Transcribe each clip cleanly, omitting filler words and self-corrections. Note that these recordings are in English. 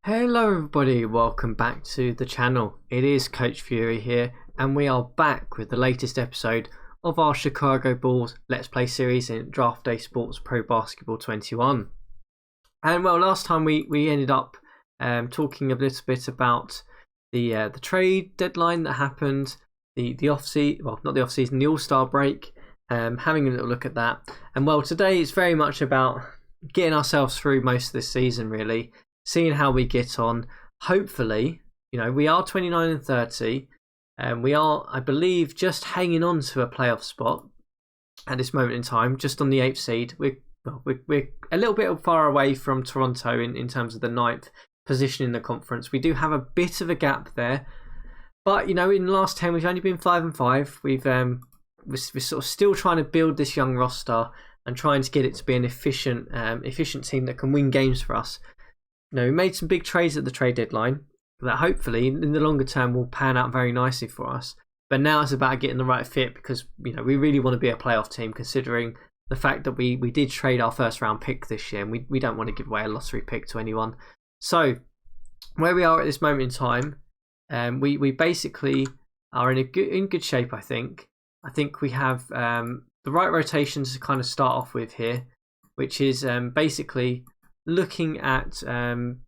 Hello everybody, welcome back to the channel. It is CoachFury here and we are back with the latest episode of our Chicago Bulls Let's Play series in Draft Day Sports Pro Basketball 21. And well, last time we ended up talking a little bit about the trade deadline that happened, the off-season, well not the off-season, the All-Star break, having a little look at that. And well, today it's very much about getting ourselves through most of this season really. Seeing how we get on. Hopefully, you know, we are 29 and 30, and we are, I believe, just hanging on to a playoff spot at this moment in time, just on the 8th seed. We're a little bit far away from Toronto in terms of the 9th position in the conference. We do have a bit of a gap there, but you know, in the last 10, we've only been 5 and 5. We're sort of still trying to build this young roster and trying to get it to be an efficient team that can win games for us. We made some big trades at the trade deadline that hopefully in the longer term will pan out very nicely for us. But now it's about getting the right fit because we really want to be a playoff team considering the fact that we did trade our first round pick this year and we don't want to give away a lottery pick to anyone. So where we are at this moment in time, we basically are in good shape, I think. I think we have the right rotations to kind of start off with here, which is basically looking at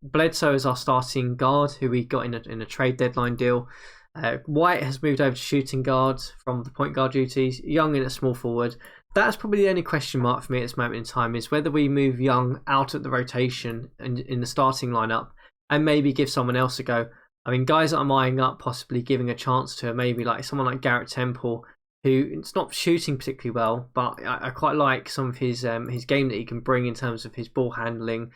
Bledsoe as our starting guard, who we got in a trade deadline deal. White has moved over to shooting guard from the point guard duties. Young in at small forward. That's probably the only question mark for me at this moment in time, is whether we move Young out at the rotation and in the starting lineup and maybe give someone else a go. I mean, guys that I'm eyeing up possibly giving a chance to, maybe like someone like Garrett Temple, who it's not shooting particularly well, but I quite like some of his game that he can bring in terms of his ball handling,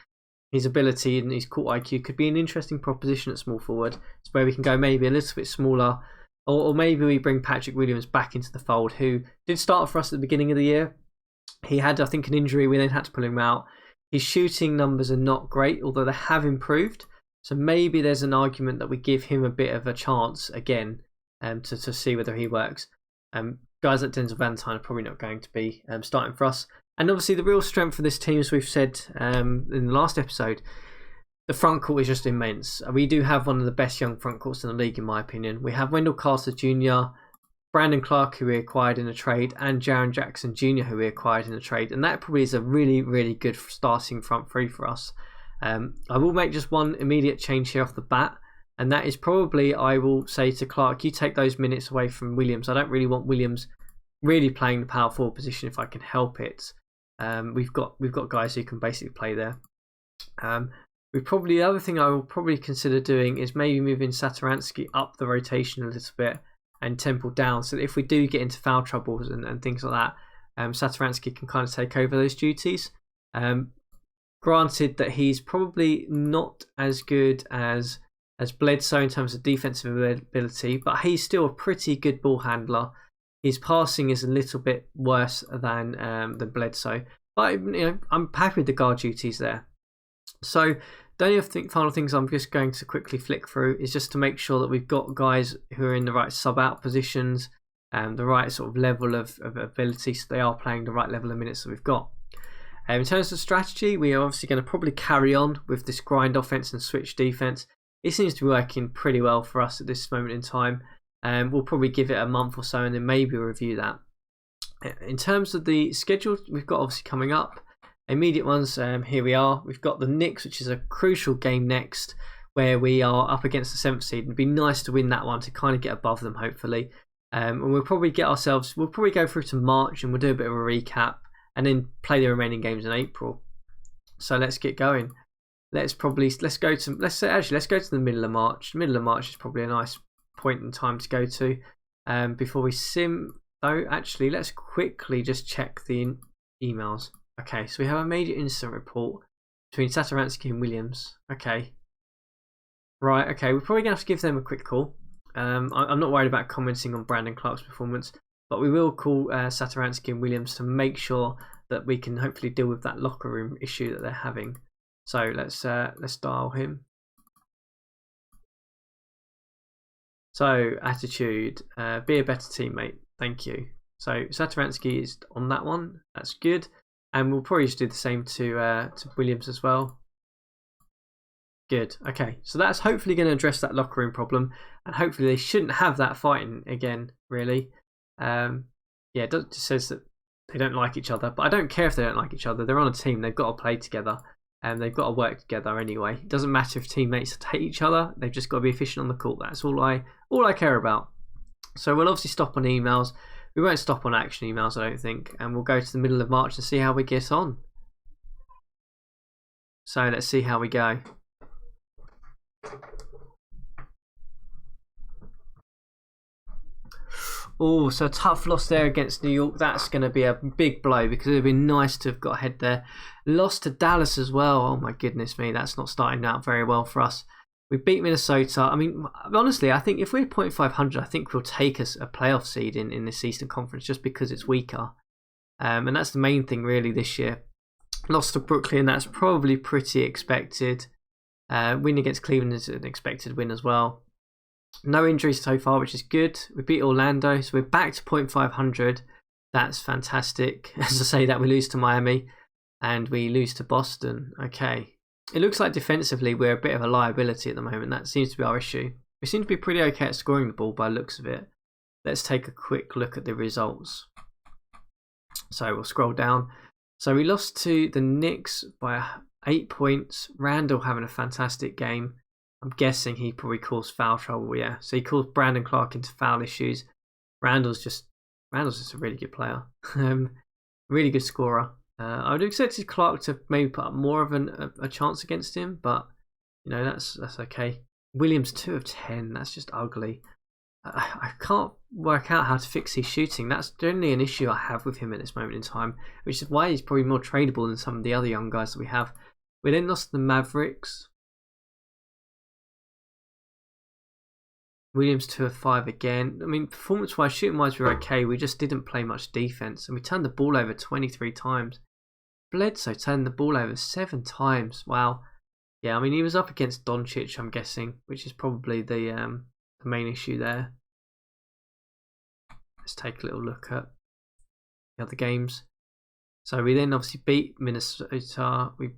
his ability and his court IQ. Could be an interesting proposition at small forward. It's where we can go maybe a little bit smaller, or maybe we bring Patrick Williams back into the fold, who did start for us at the beginning of the year. He had, I think, an injury. We then had to pull him out. His shooting numbers are not great, although they have improved. So maybe there's an argument that we give him a bit of a chance again to see whether he works. Guys like Denzel Valentine are probably not going to be starting for us. And obviously the real strength for this team, as we've said in the last episode, the front court is just immense. We do have one of the best young front courts in the league, in my opinion. We have Wendell Carter Jr., Brandon Clark, who we acquired in a trade, and Jaren Jackson Jr., who we acquired in a trade. And that probably is a really, really good starting front three for us. I will make just one immediate change here off the bat. And that is probably, I will say to Clark, you take those minutes away from Williams. I don't really want Williams really playing the power forward position if I can help it. We've got guys who can basically play there. The other thing I will probably consider doing is maybe moving Satoransky up the rotation a little bit and Temple down, so that if we do get into foul troubles and things like that, Satoransky can kind of take over those duties. Granted that he's probably not as good as Bledsoe in terms of defensive ability, but he's still a pretty good ball handler. His passing is a little bit worse than Bledsoe, but I'm happy with the guard duties there. So the only final things I'm just going to quickly flick through is just to make sure that we've got guys who are in the right sub-out positions, the right sort of level of ability, so they are playing the right level of minutes that we've got. In terms of strategy, we are obviously going to probably carry on with this grind offense and switch defense. It seems to be working pretty well for us at this moment in time. We'll probably give it a month or so and then maybe review that. In terms of the schedule we've got obviously coming up, immediate ones, here we are. We've got the Knicks, which is a crucial game next, where we are up against the 7th seed. It'd be nice to win that one to kind of get above them, hopefully. And we'll probably go through to March and we'll do a bit of a recap and then play the remaining games in April. So let's get going. Let's go to the middle of March. The middle of March is probably a nice point in time to go to. Before we sim, though, actually, let's quickly just check the emails. Okay, so we have a major incident report between Satoransky and Williams. Okay. Right, okay, we're probably going to have to give them a quick call. I'm not worried about commenting on Brandon Clark's performance, but we will call Satoransky and Williams to make sure that we can hopefully deal with that locker room issue that they're having. So let's dial him. So attitude, be a better teammate. Thank you. So Satoransky is on that one. That's good, and we'll probably just do the same to Williams as well. Good. Okay, so that's hopefully going to address that locker room problem, and hopefully they shouldn't have that fighting again. Really, yeah, it just says that they don't like each other, but I don't care if they don't like each other. They're on a team. They've got to play together, and they've got to work together anyway. It doesn't matter if teammates hate each other. They've just got to be efficient on the court. That's all I care about. So we'll obviously stop on emails. We won't stop on action emails, I don't think, and we'll go to the middle of March and see how we get on. So let's see how we go. Oh, so a tough loss there against New York. That's going to be a big blow because it would be nice to have got ahead there. Lost to Dallas as well. Oh my goodness me, that's not starting out very well for us. We beat Minnesota. I mean, honestly, I think if we're 0.500, I think we'll take us a playoff seed in this Eastern Conference just because it's weaker. And that's the main thing really this year. Lost to Brooklyn, that's probably pretty expected. Win against Cleveland is an expected win as well. No injuries so far, which is good. We beat Orlando, so we're back to 0.500. That's fantastic. As I say that, we lose to Miami and we lose to Boston. Okay. It looks like defensively we're a bit of a liability at the moment. That seems to be our issue. We seem to be pretty okay at scoring the ball by the looks of it. Let's take a quick look at the results. So we'll scroll down. So we lost to the Knicks by 8 points. Randall having a fantastic game. I'm guessing he probably caused foul trouble, yeah. So he caused Brandon Clark into foul issues. Randall's just a really good player. Really good scorer. I would have expected Clark to maybe put up more of a chance against him, but you know that's okay. Williams 2 of 10. That's just ugly. I can't work out how to fix his shooting. That's generally an issue I have with him at this moment in time, which is why he's probably more tradable than some of the other young guys that we have. We then lost to the Mavericks. Williams 2 of 5 again. I mean, performance-wise, shooting-wise, we were okay. We just didn't play much defense, and we turned the ball over 23 times. Bledsoe turned the ball over 7 times. Wow. Yeah, I mean, he was up against Doncic, I'm guessing, which is probably the main issue there. Let's take a little look at the other games. So we then obviously beat Minnesota. We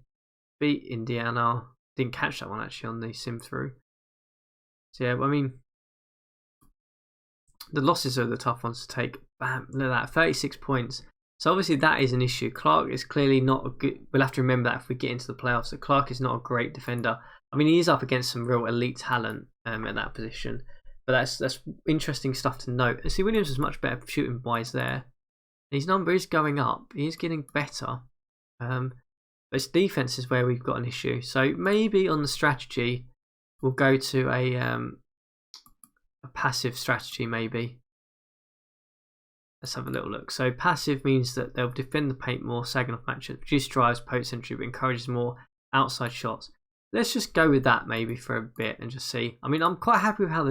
beat Indiana. Didn't catch that one actually on the sim through. So yeah, I mean, the losses are the tough ones to take. Bam, look at that, 36 points. So obviously that is an issue. Clark is clearly not a good. We'll have to remember that if we get into the playoffs, that Clark is not a great defender. I mean, he is up against some real elite talent at that position. But that's interesting stuff to note. And see, Williams was much better shooting wise there. His number is going up. He is getting better. But it's defense is where we've got an issue. So maybe on the strategy, we'll go to a passive strategy maybe. Let's have a little look. So passive means that they'll defend the paint more, sagging off matches, reduce drives, post entry, but encourages more outside shots. Let's just go with that maybe for a bit and just see. I mean, I'm quite happy with how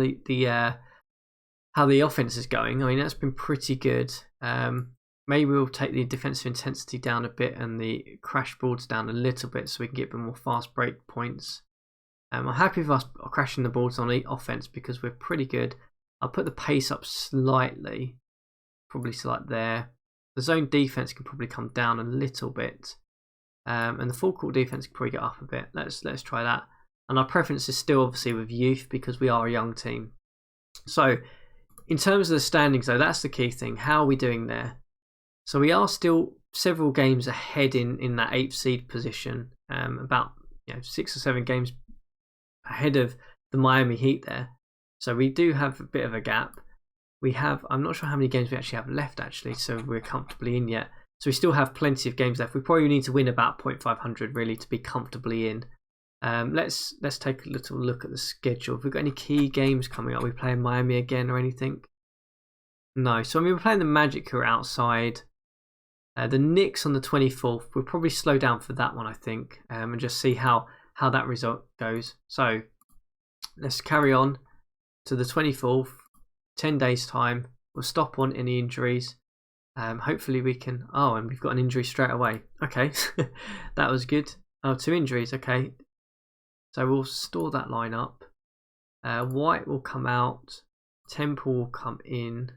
the offense is going. I mean, that's been pretty good. Maybe we'll take the defensive intensity down a bit and the crash boards down a little bit so we can get a bit more fast break points. I'm happy with us crashing the boards on the offense because we're pretty good. I'll put the pace up slightly, probably to like there. The zone defense can probably come down a little bit, and the full court defense can probably get up a bit. Let's try that. And our preference is still obviously with youth because we are a young team. So in terms of the standings, though, that's the key thing. How are we doing there? So we are still several games ahead in that 8th seed position, about 6 or 7 games ahead of the Miami Heat there. So we do have a bit of a gap. We have, I'm not sure how many games we actually have left actually, so we're comfortably in yet. So we still have plenty of games left. We probably need to win about 0.500 really to be comfortably in. Let's take a little look at the schedule. Have we got any key games coming up? Are we playing Miami again or anything? No. So I mean, we're playing the Magic who are outside. The Knicks on the 24th. We'll probably slow down for that one, I think, and just see how that result goes. So let's carry on to the 24th. 10 days time. We'll stop on any injuries. Hopefully we can. Oh, and we've got an injury straight away. Okay, that was good. Oh, 2 injuries. Okay, so we'll store that line up. White will come out. Temple will come in,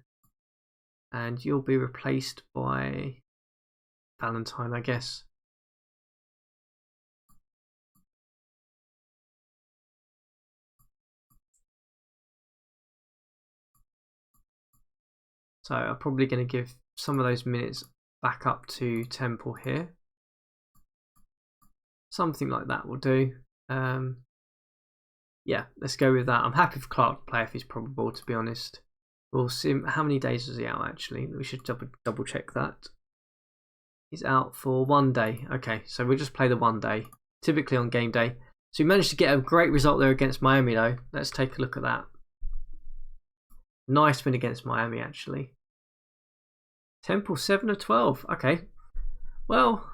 and you'll be replaced by Valentine, I guess. So I'm probably going to give some of those minutes back up to Temple here. Something like that will do. Yeah, let's go with that. I'm happy for Clark to play if he's probable, to be honest. We'll see. How many days was he out, actually? We should double check that. He's out for 1 day. Okay, so we'll just play the 1 day, typically on game day. So we managed to get a great result there against Miami, though. Let's take a look at that. Nice win against Miami, actually. Temple 7 of 12. Okay. Well,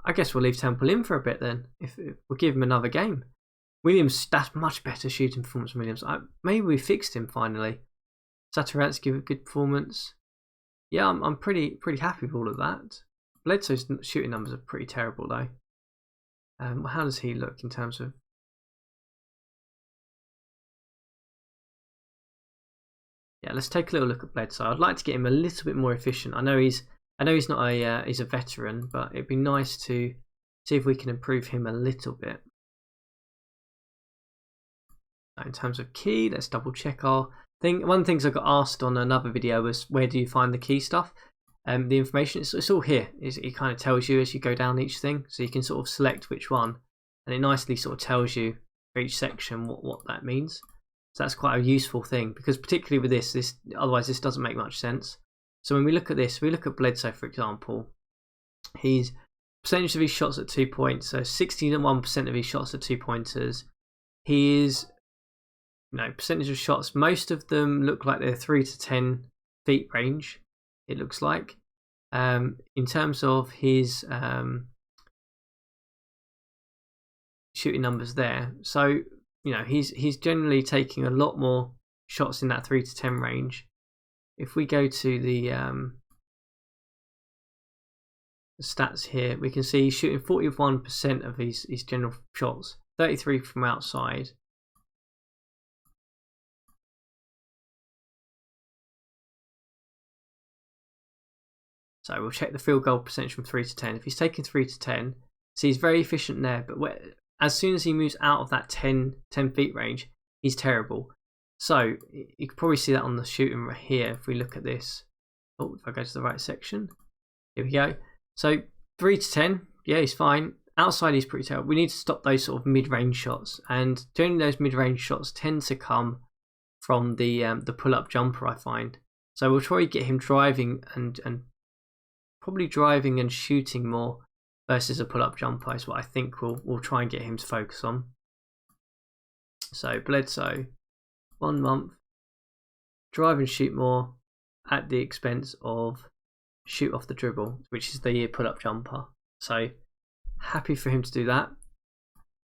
I guess we'll leave Temple in for a bit then. If we'll give him another game. Williams, that's much better shooting performance from Williams. Maybe we fixed him finally. Satoransky with a good performance. Yeah, I'm pretty happy with all of that. Bledsoe's shooting numbers are pretty terrible though. How does he look in terms of? Yeah, let's take a little look at Bledsoe. I'd like to get him a little bit more efficient. I know he's not he's a veteran, but it'd be nice to see if we can improve him a little bit. In terms of key, let's double check our thing. One of the things I got asked on another video was, where do you find the key stuff? The information, it's all here. It kind of tells you as you go down each thing, so you can sort of select which one, and it nicely sort of tells you for each section what that means. So that's quite a useful thing, because particularly with this otherwise this doesn't make much sense. So when we look at this, we look at Bledsoe, for example. He's percentage of his shots at 2 points, so 61% of his shots are 2-pointers. He is, percentage of shots, most of them look like they're 3 to 10 feet range, it looks like. In terms of his shooting numbers there, so he's generally taking a lot more shots in that 3 to 10 range. If we go to the stats here, we can see he's shooting 41% of his general shots, 33 from outside. So we'll check the field goal percentage from 3 to 10. If he's taking 3 to 10, so he's very efficient there. But as soon as he moves out of that 10 feet range, he's terrible. So you can probably see that on the shooting right here. If we look at this, if I go to the right section, here we go. So 3 to 10, yeah, he's fine. Outside, he's pretty terrible. We need to stop those sort of mid-range shots, and generally those mid-range shots tend to come from the pull-up jumper, I find. So we'll try to get him driving and probably driving and shooting more versus a pull-up jumper is what I think we'll try and get him to focus on. So Bledsoe, 1 month, drive and shoot more at the expense of shoot off the dribble, which is the pull-up jumper. So happy for him to do that.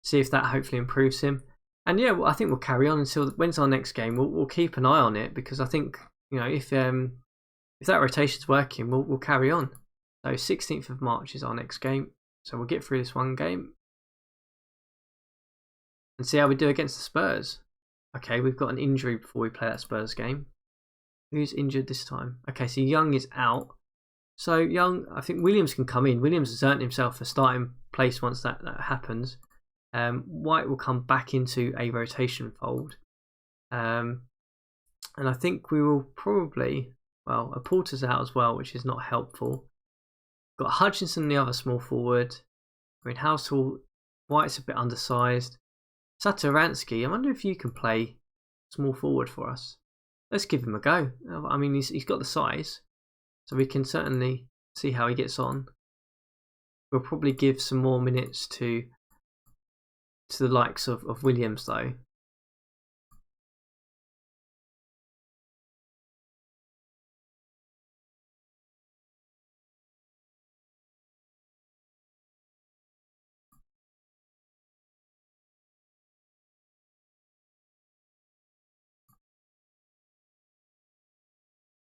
See if that hopefully improves him. And yeah, I think we'll carry on until when's our next game. We'll keep an eye on it, because I think if that rotation's working, we'll carry on. So 16th of March is our next game. So we'll get through this one game and see how we do against the Spurs. Okay, we've got an injury before we play that Spurs game. Who's injured this time? Okay, so Young is out. So Young, I think Williams can come in. Williams has earned himself a starting place once that happens. White will come back into a rotation fold. And I think we will probably, a Porter's out as well, which is not helpful. Got Hutchinson, the other small forward. I mean, Househall, White's a bit undersized. Satoransky, I wonder if you can play small forward for us. Let's give him a go. I mean, he's got the size, so we can certainly see how he gets on. We'll probably give some more minutes to the likes of Williams, though.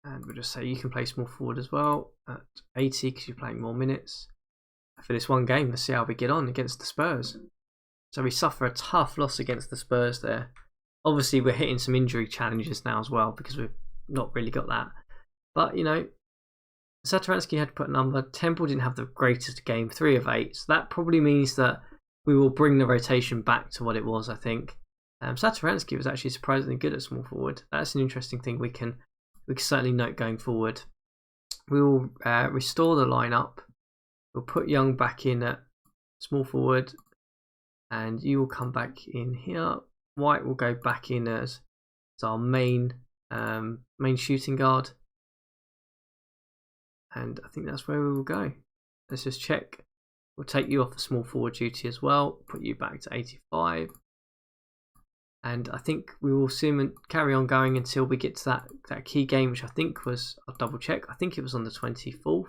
And we'll just say you can play small forward as well at 80 because you're playing more minutes. For this one game, let's see how we get on against the Spurs. So we suffer a tough loss against the Spurs there. Obviously, we're hitting some injury challenges now as well, because we've not really got that. But, Satoransky had to put a number. Temple didn't have the greatest game, 3 of 8. So that probably means that we will bring the rotation back to what it was, I think. Satoransky was actually surprisingly good at small forward. That's an interesting thing we can we can certainly note going forward. We will restore the lineup. We'll put Young back in at small forward, and you will come back in here. White will go back in as our main shooting guard, and I think that's where we will go. Let's just check. We'll take you off the small forward duty as well. Put you back to 85. And I think we will soon carry on going until we get to that key game, which I think was, I'll double check, I think it was on the 24th.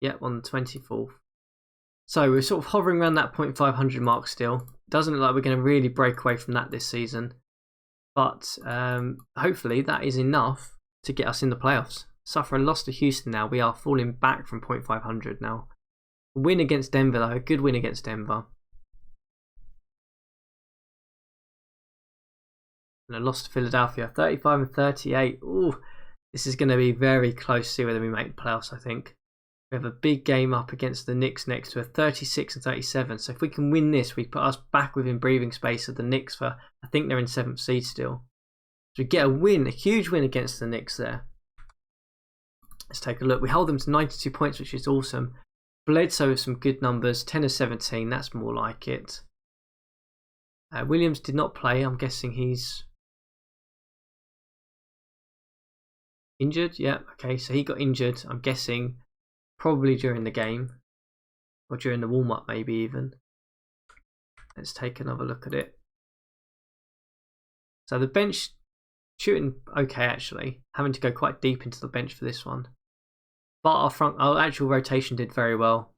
Yep, on the 24th. So we're sort of hovering around that 0.500 mark still. Doesn't look like we're going to really break away from that this season. But hopefully that is enough to get us in the playoffs. Suffer a loss to Houston now. We are falling back from 0.500 now. A win against Denver though, a good win against Denver. And a loss to Philadelphia, 35 and 38. Ooh, this is going to be very close to see whether we make the playoffs, I think. We have a big game up against the Knicks next to a 36 and 37. So if we can win this, we put us back within breathing space of the Knicks for, I think they're in 7th seed still. So we get a win, a huge win against the Knicks there. Let's take a look. We hold them to 92 points, which is awesome. Bledsoe with some good numbers, 10 of 17. That's more like it. Williams did not play. I'm guessing he's injured. Yeah, okay. So he got injured, I'm guessing, probably during the game. Or during the warm-up, maybe even. Let's take another look at it. So the bench shooting okay, actually. Having to go quite deep into the bench for this one. But our actual rotation did very well.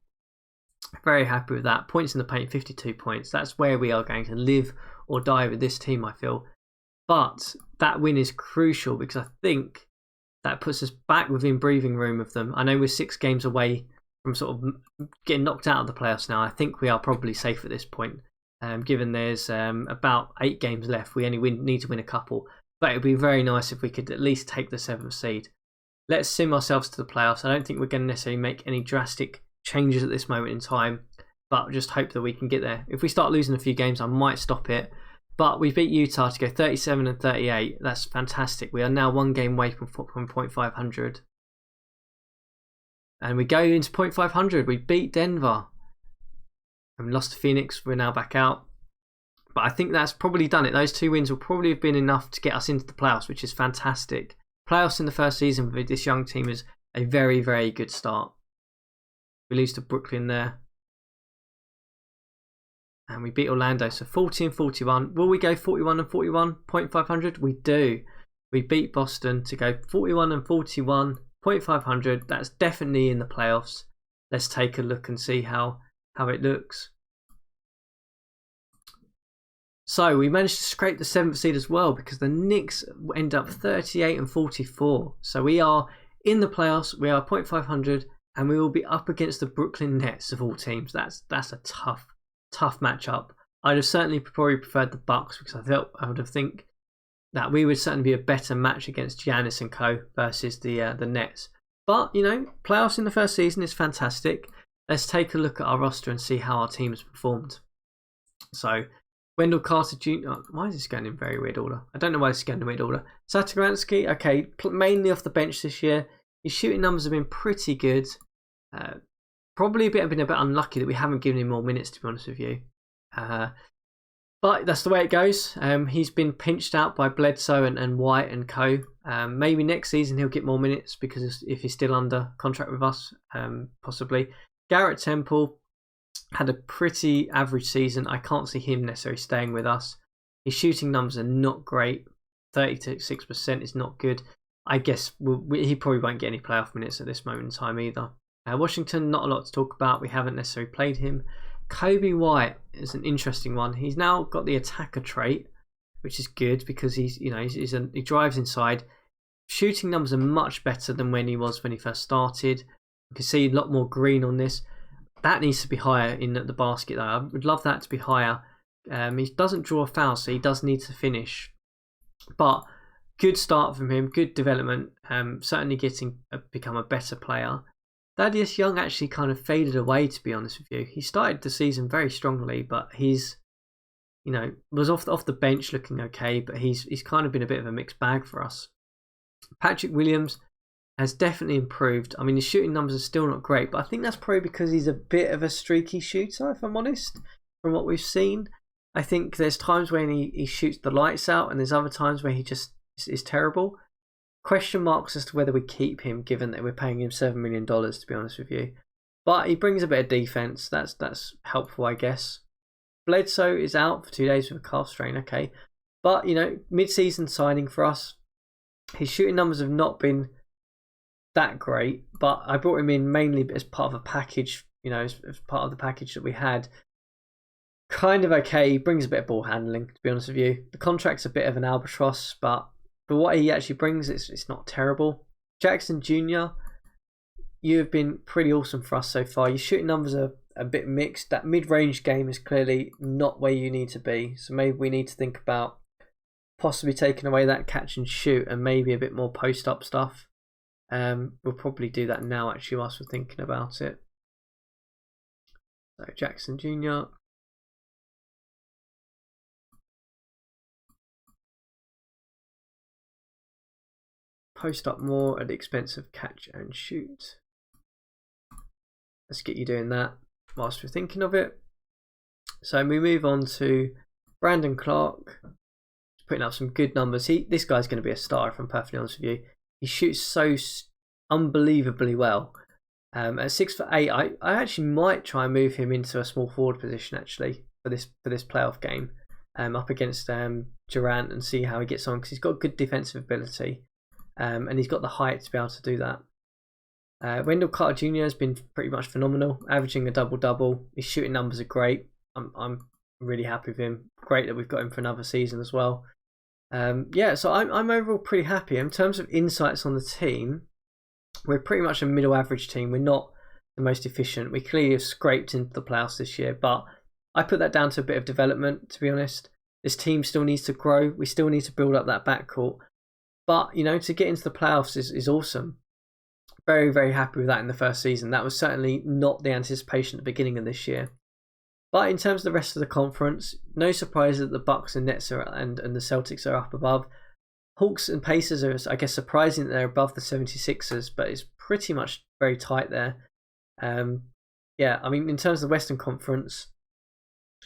Very happy with that. Points in the paint, 52 points. That's where we are going to live or die with this team, I feel. But that win is crucial because I think that puts us back within breathing room of them. I know we're 6 games away from sort of getting knocked out of the playoffs now. I think we are probably safe at this point. Given there's about 8 games left, we only need to win a couple. But it would be very nice if we could at least take the 7th seed. Let's sim ourselves to the playoffs. I don't think we're going to necessarily make any drastic changes at this moment in time, but just hope that we can get there. If we start losing a few games, I might stop it. But we beat Utah to go 37 and 38. That's fantastic. We are now 1 game away from 0.500. And we go into 0.500. We beat Denver. And we lost to Phoenix. We're now back out. But I think that's probably done it. Those 2 wins will probably have been enough to get us into the playoffs, which is fantastic. Playoffs in the first season with this young team is a very, very good start. We lose to Brooklyn there. And we beat Orlando. So 40 and 41. Will we go 41 and 41? 0.500? We do. We beat Boston to go 41 and 41. 0.500. That's definitely in the playoffs. Let's take a look and see how it looks. So we managed to scrape the 7th seed as well because the Knicks end up 38 and 44. So we are in the playoffs. We are 0.500 and we will be up against the Brooklyn Nets of all teams. That's a tough matchup. I'd have certainly probably preferred the Bucks because I would have think that we would certainly be a better match against Giannis and co versus the Nets. But you know, playoffs in the first season is fantastic. Let's take a look at our roster and see how our team has performed. So Wendell Carter Jr. Why is this going in very weird order? I don't know why this is going in weird order. Satoransky, okay, mainly off the bench this year. His shooting numbers have been pretty good. Probably been a bit unlucky that we haven't given him more minutes, to be honest with you. But that's the way it goes. He's been pinched out by Bledsoe and White and co. Maybe next season he'll get more minutes because if he's still under contract with us, possibly. Garrett Temple had a pretty average season. I can't see him necessarily staying with us. His shooting numbers are not great. 36% is not good. I guess he probably won't get any playoff minutes at this moment in time either. Washington, not a lot to talk about. We haven't necessarily played him. Kobe White is an interesting one. He's now got the attacker trait, which is good because he drives inside. Shooting numbers are much better than when he first started. You can see a lot more green on this. That needs to be higher in the basket though. I would love that to be higher. He doesn't draw a foul, so he does need to finish. But good start from him, good development. Certainly become a better player. Thaddeus Young actually kind of faded away, to be honest with you. He started the season very strongly, but he's was off the bench looking okay, but he's kind of been a bit of a mixed bag for us. Patrick Williams has definitely improved. I mean, his shooting numbers are still not great, but I think that's probably because he's a bit of a streaky shooter, if I'm honest, from what we've seen. I think there's times when he shoots the lights out, and there's other times where he just is terrible. Question marks as to whether we keep him, given that we're paying him $7 million, to be honest with you. But he brings a bit of defense. That's helpful, I guess. Bledsoe is out for 2 days with a calf strain, okay. But, mid-season signing for us. His shooting numbers have not been that great, but I brought him in mainly as part of a package, as part of the package that we had. Kind of okay. He brings a bit of ball handling, to be honest with you. The contract's a bit of an albatross, but for what he actually brings, it's not terrible. Jackson Jr., you have been pretty awesome for us so far. Your shooting numbers are a bit mixed. That mid-range game is clearly not where you need to be. So maybe we need to think about possibly taking away that catch and shoot and maybe a bit more post-up stuff. We'll probably do that now, actually, whilst we're thinking about it. So Jackson Jr. Post up more at the expense of catch and shoot. Let's get you doing that whilst we're thinking of it. So we move on to Brandon Clark. He's putting up some good numbers. This guy's going to be a star, if I'm perfectly honest with you. He shoots so unbelievably well. At 6'8", I actually might try and move him into a small forward position actually for this playoff game, up against Durant, and see how he gets on, because he's got good defensive ability. And he's got the height to be able to do that. Wendell Carter Jr. has been pretty much phenomenal, averaging a double-double. His shooting numbers are great. I'm really happy with him. Great that we've got him for another season as well. So I'm overall pretty happy. In terms of insights on the team, we're pretty much a middle average team. We're not the most efficient. We clearly have scraped into the playoffs this year, but I put that down to a bit of development, to be honest. This team still needs to grow. We still need to build up that backcourt. But, to get into the playoffs is awesome. Very, very happy with that in the first season. That was certainly not the anticipation at the beginning of this year. But in terms of the rest of the conference, no surprise that the Bucks and Nets and the Celtics are up above. Hawks and Pacers are, I guess, surprising that they're above the 76ers, but it's pretty much very tight there. In terms of the Western Conference,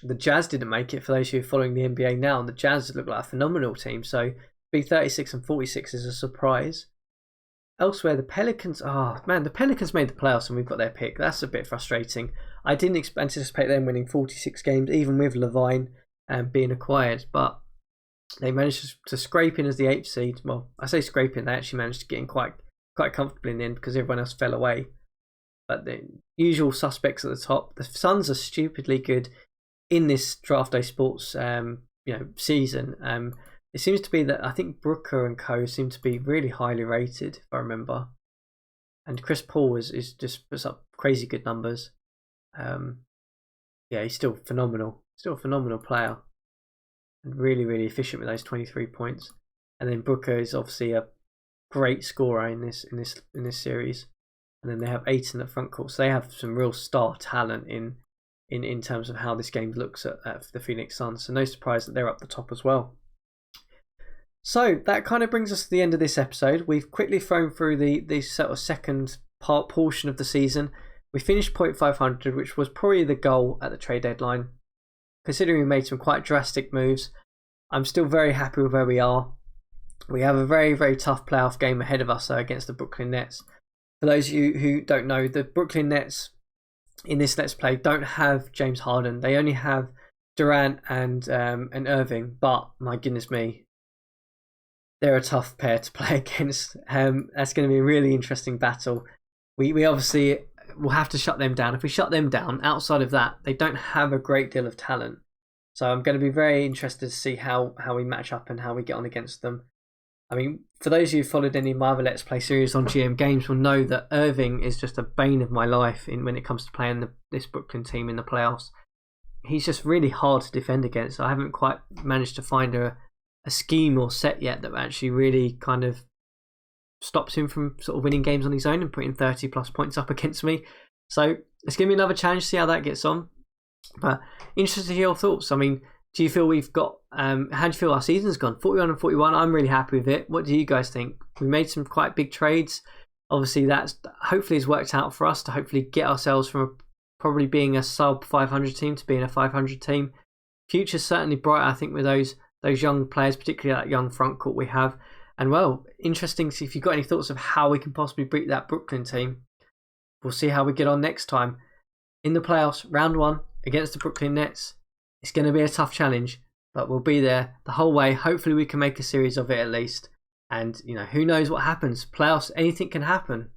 the Jazz didn't make it. For those who are following the NBA now, and the Jazz look like a phenomenal team, so be 36 and 46 is a surprise. Elsewhere, the Pelicans, the Pelicans made the playoffs and we've got their pick. That's a bit frustrating. I didn't anticipate them winning 46 games, even with Levine being acquired, but they managed to scrape in as the 8th seed. Well, I say scrape in, they actually managed to get in quite comfortably in the end because everyone else fell away. But the usual suspects at the top. The Suns are stupidly good in this draft day sports season. It seems to be that I think Brooker and co seem to be really highly rated, if I remember. And Chris Paul is just puts up crazy good numbers. He's still phenomenal. Still a phenomenal player. And really, really efficient with those 23 points. And then Brooker is obviously a great scorer in this series. And then they have Ayton at front court. So they have some real star talent in terms of how this game looks at the Phoenix Suns. So no surprise that they're up the top as well. So that kind of brings us to the end of this episode. We've quickly thrown through the sort of second portion of the season. We finished 0.500, which was probably the goal at the trade deadline. Considering we made some quite drastic moves, I'm still very happy with where we are. We have a very, very tough playoff game ahead of us against the Brooklyn Nets. For those of you who don't know, the Brooklyn Nets in this Let's Play don't have James Harden. They only have Durant and Irving. But my goodness me, they're a tough pair to play against. That's going to be a really interesting battle. We obviously will have to shut them down. If we shut them down, outside of that, they don't have a great deal of talent. So I'm going to be very interested to see how we match up and how we get on against them. I mean, for those of you who followed any of my other Let's Play series on GM Games will know that Irving is just a bane of my life when it comes to playing this Brooklyn team in the playoffs. He's just really hard to defend against. I haven't quite managed to find a scheme or set yet that actually really kind of stops him from sort of winning games on his own and putting 30 plus points up against me. So let's give me another challenge, see how that gets on. But interested to hear your thoughts. I mean, do you feel we've got? How do you feel our season's gone? 41 and 41. I'm really happy with it. What do you guys think? We made some quite big trades. Obviously, that's hopefully has worked out for us to hopefully get ourselves from probably being a sub 500 team to being a 500 team. Future's certainly bright, I think, with those young players, particularly that young front court we have. And well, interesting to see if you've got any thoughts of how we can possibly beat that Brooklyn team. We'll see how we get on next time. In the playoffs, round 1 against the Brooklyn Nets. It's going to be a tough challenge, but we'll be there the whole way. Hopefully we can make a series of it at least. And, who knows what happens. Playoffs, anything can happen.